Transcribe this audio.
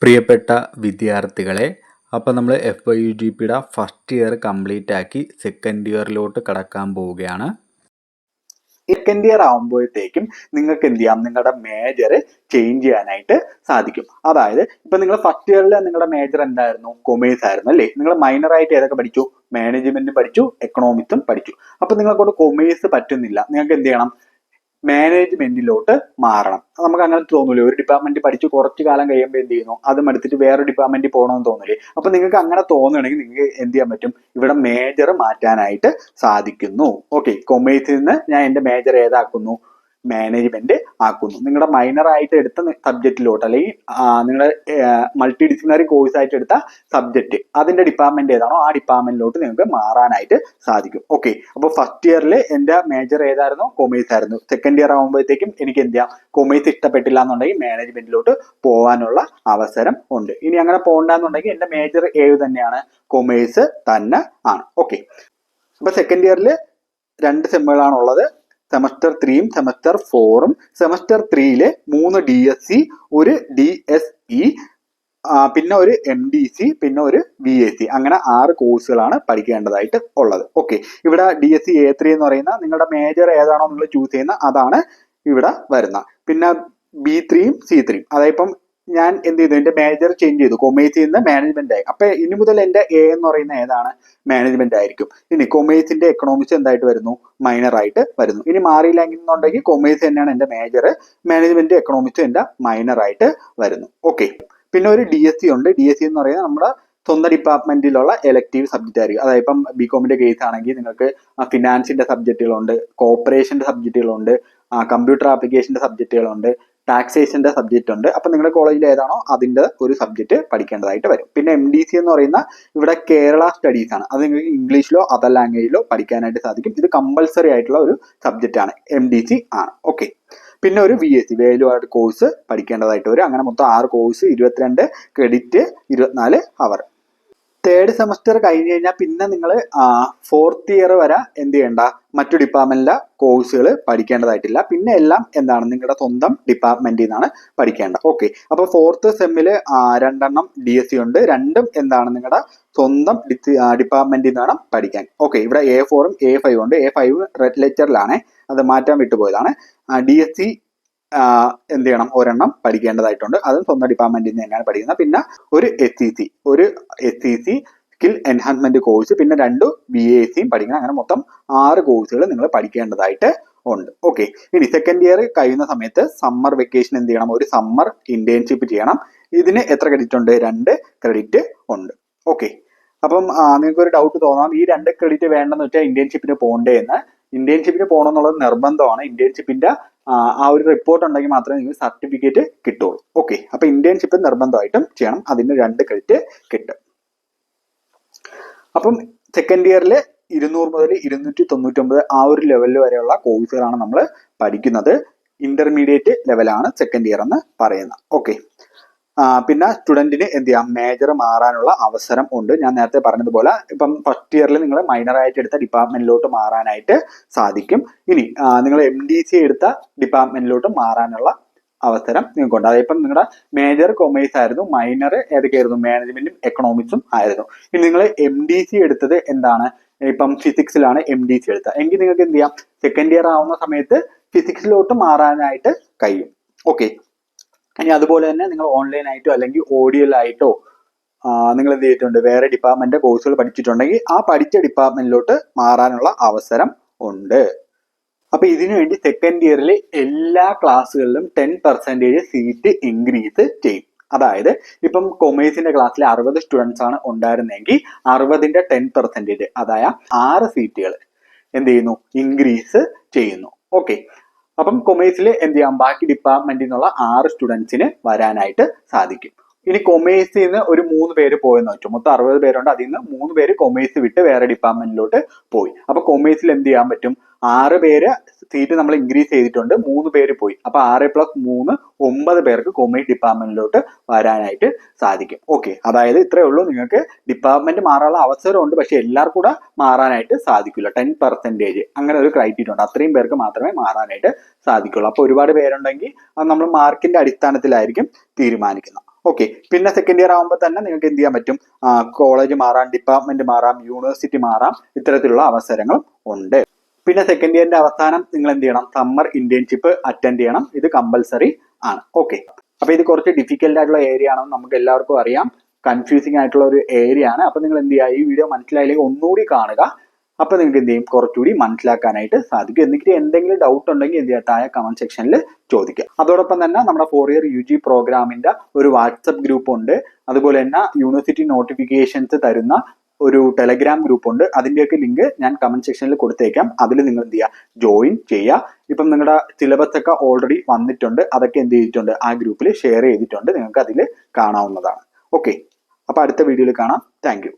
പ്രിയപ്പെട്ട വിദ്യാർത്ഥികളെ, അപ്പോൾ നമ്മൾ FYUGPയുടെ ഫസ്റ്റ് ഇയർ കംപ്ലീറ്റ് ആക്കി സെക്കൻഡ് ഇയറിലോട്ട് കടക്കാൻ പോവുകയാണ്. സെക്കൻഡ് ഇയർ ആകുമ്പോഴത്തേക്കും നിങ്ങൾക്ക് എന്ത് ചെയ്യാം, നിങ്ങളുടെ മേജർ ചേഞ്ച് ചെയ്യാനായിട്ട് സാധിക്കും. അതായത് ഇപ്പൊ നിങ്ങൾ ഫസ്റ്റ് ഇയറിൽ നിങ്ങളുടെ മേജർ എന്തായിരുന്നു? കൊമേഴ്സ് ആയിരുന്നു അല്ലേ? നിങ്ങൾ മൈനർ ആയിട്ട് ഏതൊക്കെ പഠിച്ചു? മാനേജ്മെന്റ് പഠിച്ചു, എക്കണോമിക്സും പഠിച്ചു. അപ്പൊ നിങ്ങളെക്കൊണ്ട് കൊമേഴ്സ് പറ്റുന്നില്ല, നിങ്ങൾക്ക് എന്ത് ചെയ്യണം? മാനേജ്മെന്റിലോട്ട് മാറണം. നമുക്ക് അങ്ങനെ തോന്നൂലേ? ഒരു ഡിപ്പാർട്ട്മെന്റ് പഠിച്ച് കുറച്ച് കാലം കഴിയുമ്പോൾ എന്ത് ചെയ്യുന്നു, അതും എടുത്തിട്ട് വേറെ ഡിപ്പാർട്ട്മെന്റിൽ പോകണമെന്ന് തോന്നൂലേ? അപ്പൊ നിങ്ങൾക്ക് അങ്ങനെ തോന്നുകയാണെങ്കിൽ നിങ്ങൾക്ക് എന്ത് ചെയ്യാൻ പറ്റും? ഇവിടെ മേജർ മാറ്റാനായിട്ട് സാധിക്കുന്നു. ഓക്കെ, കൊമേഴ്സിൽ നിന്ന് ഞാൻ എന്റെ മേജർ ഏതാക്കുന്നു? മാനേജ്മെന്റ് ആക്കുന്നു. നിങ്ങളുടെ മൈനർ ആയിട്ട് എടുത്ത സബ്ജക്റ്റിലോട്ട് അല്ലെങ്കിൽ നിങ്ങളുടെ മൾട്ടി ഡിസിപ്ലിനറി കോഴ്സ് ആയിട്ട് എടുത്ത സബ്ജക്റ്റ് അതിന്റെ ഡിപ്പാർട്ട്മെന്റ് ഏതാണോ ആ ഡിപ്പാർട്ട്മെന്റിലോട്ട് നിങ്ങൾക്ക് മാറാനായിട്ട് സാധിക്കും. ഓക്കെ, അപ്പൊ ഫസ്റ്റ് ഇയറിൽ എന്റെ മേജർ ഏതായിരുന്നു? കൊമേഴ്സ് ആയിരുന്നു. സെക്കൻഡ് ഇയർ ആകുമ്പോഴത്തേക്കും എനിക്ക് എന്ത് ചെയ്യാം? കൊമേഴ്സ് ഇഷ്ടപ്പെട്ടില്ല എന്നുണ്ടെങ്കിൽ മാനേജ്മെന്റിലോട്ട് പോകാനുള്ള അവസരം ഉണ്ട്. ഇനി അങ്ങനെ പോകണ്ടെന്നുണ്ടെങ്കിൽ എന്റെ മേജർ ഏത് തന്നെയാണ്? കൊമേഴ്സ് തന്നെ ആണ്. ഓക്കെ, അപ്പൊ സെക്കൻഡ് ഇയറിൽ 2 സെമ്മുകളാണ് ഉള്ളത്. സെമസ്റ്റർ 3യും സെമസ്റ്റർ 4ഉം. സെമസ്റ്റർ 3യില് 3 DSC, ഒരു DSE, പിന്നെ ഒരു MDC, പിന്നെ ഒരു VAC, അങ്ങനെ 6 കോഴ്സുകളാണ് പഠിക്കേണ്ടതായിട്ട് ഉള്ളത്. ഓക്കെ, ഇവിടെ DSC A3 എന്ന് പറയുന്ന നിങ്ങളുടെ മേജർ ഏതാണോ നിങ്ങൾ ചൂസ് ചെയ്യുന്ന അതാണ് ഇവിടെ വരുന്ന. പിന്നെ B3യും C3യും, അതായത് ഇപ്പം ഞാൻ എന്ത് ചെയ്തു? എന്റെ മേജർ ചേഞ്ച് ചെയ്തു, കൊമേഴ്സിൽ നിന്ന് മാനേജ്മെന്റ് ആയി. അപ്പൊ ഇനി മുതൽ എന്റെ A എന്ന് പറയുന്ന ഏതാണ്? മാനേജ്മെന്റ് ആയിരിക്കും. ഇനി കൊമേഴ്സിന്റെ എക്കണോമിക്സ് എന്തായിട്ട് വരുന്നു? മൈനർ ആയിട്ട് വരുന്നു. ഇനി മാറിയില്ലെന്നുണ്ടെങ്കിൽ കൊമേഴ്സ് തന്നെയാണ് എന്റെ മേജർ, മാനേജ്മെന്റ് എക്കണോമിക്സ് എന്റെ മൈനർ ആയിട്ട് വരുന്നു. ഓക്കെ, പിന്നെ ഒരു DSC ഉണ്ട്. DSC എന്ന് പറയുന്നത് നമ്മുടെ സ്വന്തം ഡിപ്പാർട്ട്മെന്റിലുള്ള എലക്റ്റീവ് സബ്ജക്റ്റ് ആയിരിക്കും. അതായത് ഇപ്പം ബികോമിന്റെ കേസ് ആണെങ്കിൽ നിങ്ങൾക്ക് ഫിനാൻസിന്റെ സബ്ജക്റ്റുകളുണ്ട്, കോപ്പറേഷന്റെ സബ്ജക്റ്റുകളുണ്ട്, കമ്പ്യൂട്ടർ ആപ്ലിക്കേഷന്റെ സബ്ജക്റ്റുകളുണ്ട്, ടാക്സേഷന്റെ സബ്ജക്റ്റ് ഉണ്ട്. അപ്പൊ നിങ്ങളുടെ കോളേജിൽ ഏതാണോ അതിന്റെ ഒരു സബ്ജക്റ്റ് പഠിക്കേണ്ടതായിട്ട് വരും. പിന്നെ MDC എന്ന് പറയുന്ന ഇവിടെ കേരള സ്റ്റഡീസ് ആണ്. അത് നിങ്ങൾക്ക് ഇംഗ്ലീഷിലോ അതർ ലാംഗ്വേജിലോ പഠിക്കാനായിട്ട് സാധിക്കും. ഇത് കമ്പൾസറി ആയിട്ടുള്ള ഒരു സബ്ജക്റ്റ് ആണ്, MDC ആണ്. ഓക്കെ, പിന്നെ ഒരു VAC, വാല്യൂ ആഡ് കോഴ്സ് പഠിക്കേണ്ടതായിട്ട് വരും. അങ്ങനെ മൊത്തം 6 കോഴ്സ്, 22 ക്രെഡിറ്റ്, 24 അവർ. തേർഡ് സെമസ്റ്റർ കഴിഞ്ഞ് കഴിഞ്ഞാൽ പിന്നെ നിങ്ങൾ 4th ഇയർ വരെ എന്ത് ചെയ്യണ്ട? മറ്റു ഡിപ്പാർട്ട്മെന്റിലെ കോഴ്സുകൾ പഠിക്കേണ്ടതായിട്ടില്ല. പിന്നെ എല്ലാം എന്താണ്? നിങ്ങളുടെ സ്വന്തം ഡിപ്പാർട്ട്മെന്റിൽ നിന്നാണ് പഠിക്കേണ്ടത്. ഓക്കെ, അപ്പൊ 4th സെമ്മില് 2 DSC ഉണ്ട്. രണ്ടും എന്താണ്? നിങ്ങളുടെ സ്വന്തം ഡിപ്പാർട്ട്മെന്റിൽ നിന്നാണ് പഠിക്കാൻ. ഓക്കെ, ഇവിടെ A4ഉം A5 ഉണ്ട്. A5 റെഡ് ലെറ്ററിലാണ്, അത് മാറ്റാൻ വിട്ടുപോയതാണ്. DSC എന്ത് ചെയ്യണം? ഒരെണ്ണം പഠിക്കേണ്ടതായിട്ടുണ്ട്. അതും സ്വന്തം ഡിപ്പാർട്ട്മെന്റിൽ നിന്ന് തന്നെയാണ് പഠിക്കുന്നത്. പിന്നെ ഒരു SEC സ്കിൽ എൻഹാൻസ്മെന്റ് കോഴ്സ്, പിന്നെ 2 VACയും പഠിക്കണം. അങ്ങനെ മൊത്തം 6 കോഴ്സുകൾ നിങ്ങൾ പഠിക്കേണ്ടതായിട്ട് ഉണ്ട്. ഓക്കെ, ഇനി സെക്കൻഡ് ഇയർ കഴിയുന്ന സമയത്ത് സമ്മർ വെക്കേഷൻ എന്ത് ചെയ്യണം? ഒരു സമ്മർ ഇന്റേൺഷിപ്പ് ചെയ്യണം. ഇതിന് എത്ര ക്രെഡിറ്റ് ഉണ്ട്? 2 ക്രെഡിറ്റ് ഉണ്ട്. ഓക്കെ, അപ്പം നിങ്ങൾക്ക് ഒരു ഡൗട്ട് തോന്നാം, ഈ 2 ക്രെഡിറ്റ് വേണ്ടെന്ന് വെച്ചാൽ ഇന്റേൺഷിപ്പിന് പോകണ്ടേ എന്ന്. ഇന്റേൺഷിപ്പിന് പോകണം എന്നുള്ളത് നിർബന്ധമാണ്. ഇന്റേൺഷിപ്പിന്റെ ആ ഒരു റിപ്പോർട്ട് ഉണ്ടെങ്കിൽ മാത്രമേ നിങ്ങൾക്ക് സർട്ടിഫിക്കറ്റ് കിട്ടുള്ളൂ. ഓക്കെ, അപ്പൊ ഇന്റേൺഷിപ്പ് നിർബന്ധമായിട്ടും ചെയ്യണം. അതിന് 2 ക്രെഡിറ്റ് കിട്ടും. അപ്പം സെക്കൻഡ് ഇയറിൽ 200 മുതൽ 299 ആ ഒരു ലെവലിൽ വരെയുള്ള കോഴ്സുകളാണ് നമ്മൾ പഠിക്കുന്നത്. ഇന്റർമീഡിയറ്റ് ലെവലാണ് സെക്കൻഡ് ഇയർ എന്ന് പറയുന്നത്. ഓക്കെ, പിന്നെ സ്റ്റുഡന്റിന് എന്ത് ചെയ്യാം? മേജർ മാറാനുള്ള അവസരം ഉണ്ട്. ഞാൻ നേരത്തെ പറഞ്ഞതുപോലെ ഇപ്പം ഫസ്റ്റ് ഇയറിൽ നിങ്ങൾ മൈനർ ആയിട്ട് എടുത്ത ഡിപ്പാർട്ട്മെന്റിലോട്ട് മാറാനായിട്ട് സാധിക്കും. ഇനി നിങ്ങൾ MDC എടുത്ത ഡിപ്പാർട്ട്മെന്റിലോട്ട് മാറാനുള്ള അവസരം നിങ്ങൾക്കുണ്ട്. അതായത് ഇപ്പം നിങ്ങളുടെ മേജർ കൊമേഴ്സ് ആയിരുന്നു, മൈനർ ഏതൊക്കെയായിരുന്നു? മാനേജ്മെന്റും എക്കണോമിക്സും ആയിരുന്നു. ഇനി നിങ്ങൾ MDC എടുത്തത് എന്താണ്? ഇപ്പം ഫിസിക്സിലാണ് MDC എടുത്തത് എങ്കിൽ നിങ്ങൾക്ക് എന്ത് ചെയ്യാം? സെക്കൻഡ് ഇയർ ആവുന്ന സമയത്ത് ഫിസിക്സിലോട്ട് മാറാനായിട്ട് കഴിയും. ഓക്കെ, ഇനി അതുപോലെ തന്നെ നിങ്ങൾ ഓൺലൈനായിട്ടോ അല്ലെങ്കിൽ ഓഡിയോയിലായിട്ടോ നിങ്ങൾ എന്ത് ചെയ്തിട്ടുണ്ട്? വേറെ ഡിപ്പാർട്ട്മെന്റ് കോഴ്സുകൾ പഠിച്ചിട്ടുണ്ടെങ്കിൽ ആ പഠിച്ച ഡിപ്പാർട്ട്മെന്റിലോട്ട് മാറാനുള്ള അവസരം ഉണ്ട്. അപ്പൊ ഇതിനു വേണ്ടി സെക്കൻഡ് ഇയറിൽ എല്ലാ ക്ലാസ്സുകളിലും 10% സീറ്റ് ഇൻക്രീസ് ചെയ്യും. അതായത് ഇപ്പം കൊമേഴ്സിന്റെ ക്ലാസ്സിൽ 60 സ്റ്റുഡൻസ് ആണ് ഉണ്ടായിരുന്നെങ്കിൽ 60ന്റെ 10%, അതായത് 6 സീറ്റുകൾ എന്ത് ചെയ്യുന്നു? ഇൻക്രീസ് ചെയ്യുന്നു. ഓക്കെ, അപ്പം കൊമേഴ്സിൽ എന്ത് ചെയ്യാം? ബാക്കി ഡിപ്പാർട്ട്മെന്റിൽ നിന്നുള്ള 6 സ്റ്റുഡൻസിന് വരാനായിട്ട് സാധിക്കും. ഇനി കൊമേഴ്സിൽ നിന്ന് ഒരു 3 പേര് പോയെന്ന് വെച്ചു, മൊത്തം 60 പേരുണ്ട്. അതിൽ നിന്ന് 3 പേര് കൊമേഴ്സ് വിട്ട് വേറെ ഡിപ്പാർട്ട്മെന്റിലോട്ട് പോയി. അപ്പൊ കൊമേഴ്സിൽ എന്ത് ചെയ്യാൻ പറ്റും? 6 പേര് സീറ്റ് നമ്മൾ ഇൻക്രീസ് ചെയ്തിട്ടുണ്ട്, 3 പേര് പോയി. അപ്പൊ 6 + 3 9 പേർക്ക് കൊമേഴ്സ് ഡിപ്പാർട്ട്മെന്റിലോട്ട് വരാനായിട്ട് സാധിക്കും. ഓക്കെ, അതായത് ഇത്രയേ ഉള്ളൂ. നിങ്ങൾക്ക് ഡിപ്പാർട്ട്മെന്റ് മാറാനുള്ള അവസരമുണ്ട്, പക്ഷെ എല്ലാവർക്കും കൂടെ മാറാനായിട്ട് സാധിക്കില്ല. 10% അങ്ങനെ ഒരു ക്രൈറ്റീരിയ ഉണ്ട്. അത്രയും പേർക്ക് മാത്രമേ മാറാനായിട്ട് സാധിക്കുള്ളൂ. അപ്പൊ ഒരുപാട് പേരുണ്ടെങ്കിൽ അത് നമ്മൾ മാർക്കിന്റെ അടിസ്ഥാനത്തിലായിരിക്കും തീരുമാനിക്കുന്നത്. ഓക്കെ. പിന്നെ സെക്കൻഡ് ഇയർ ആകുമ്പോൾ തന്നെ നിങ്ങൾക്ക് എന്ത് ചെയ്യാൻ പറ്റും, കോളേജ് മാറാം, ഡിപ്പാർട്ട്മെന്റ് മാറാം, യൂണിവേഴ്സിറ്റി മാറാം, ഇത്തരത്തിലുള്ള അവസരങ്ങളും ഉണ്ട്. പിന്നെ സെക്കൻഡ് ഇയറിന്റെ അവസാനം നിങ്ങൾ എന്ത് ചെയ്യണം, സമ്മർ ഇന്റേൺഷിപ്പ് അറ്റൻഡ് ചെയ്യണം. ഇത് കമ്പൽസറി ആണ്. ഓക്കെ. അപ്പൊ ഇത് കുറച്ച് ഡിഫിക്കൽട്ട് ആയിട്ടുള്ള ഏരിയ ആണെന്ന് നമുക്ക് എല്ലാവർക്കും അറിയാം, കൺഫ്യൂസിംഗ് ആയിട്ടുള്ള ഒരു ഏരിയ ആണ്. അപ്പൊ നിങ്ങൾ എന്ത് ചെയ്യുക, ഈ വീഡിയോ മനസ്സിലായില്ലെങ്കിൽ ഒന്നുകൂടി കാണുക. അപ്പൊ നിങ്ങൾക്ക് എന്ത് ചെയ്യും, കുറച്ചുകൂടി മനസ്സിലാക്കാനായിട്ട് സാധിക്കും. എന്നിട്ട് എന്തെങ്കിലും ഡൗട്ട് ഉണ്ടെങ്കിൽ എന്ത് ചെയ്യുക, താഴെ കമന്റ് സെക്ഷനിൽ ചോദിക്കുക. അതോടൊപ്പം തന്നെ നമ്മുടെ 4 ഇയർ UG പ്രോഗ്രാമിന്റെ ഒരു വാട്സപ്പ് ഗ്രൂപ്പ് ഉണ്ട്. അതുപോലെ തന്നെ യൂണിവേഴ്സിറ്റി നോട്ടിഫിക്കേഷൻസ് തരുന്ന ഒരു ടെലഗ്രാം ഗ്രൂപ്പ് ഉണ്ട്. അതിന്റെയൊക്കെ ലിങ്ക് ഞാൻ കമന്റ് സെക്ഷനിൽ കൊടുത്തേക്കാം. അതിൽ നിങ്ങൾ എന്ത് ചെയ്യുക, ജോയിൻ ചെയ്യുക. ഇപ്പം നിങ്ങളുടെ സിലബസ് ഒക്കെ ഓൾറെഡി വന്നിട്ടുണ്ട്, അതൊക്കെ എന്ത് ചെയ്തിട്ടുണ്ട്, ആ ഗ്രൂപ്പിൽ ഷെയർ ചെയ്തിട്ടുണ്ട്. നിങ്ങൾക്ക് അതിൽ കാണാവുന്നതാണ്. ഓക്കെ. അപ്പൊ അടുത്ത വീഡിയോയിൽ കാണാം. താങ്ക്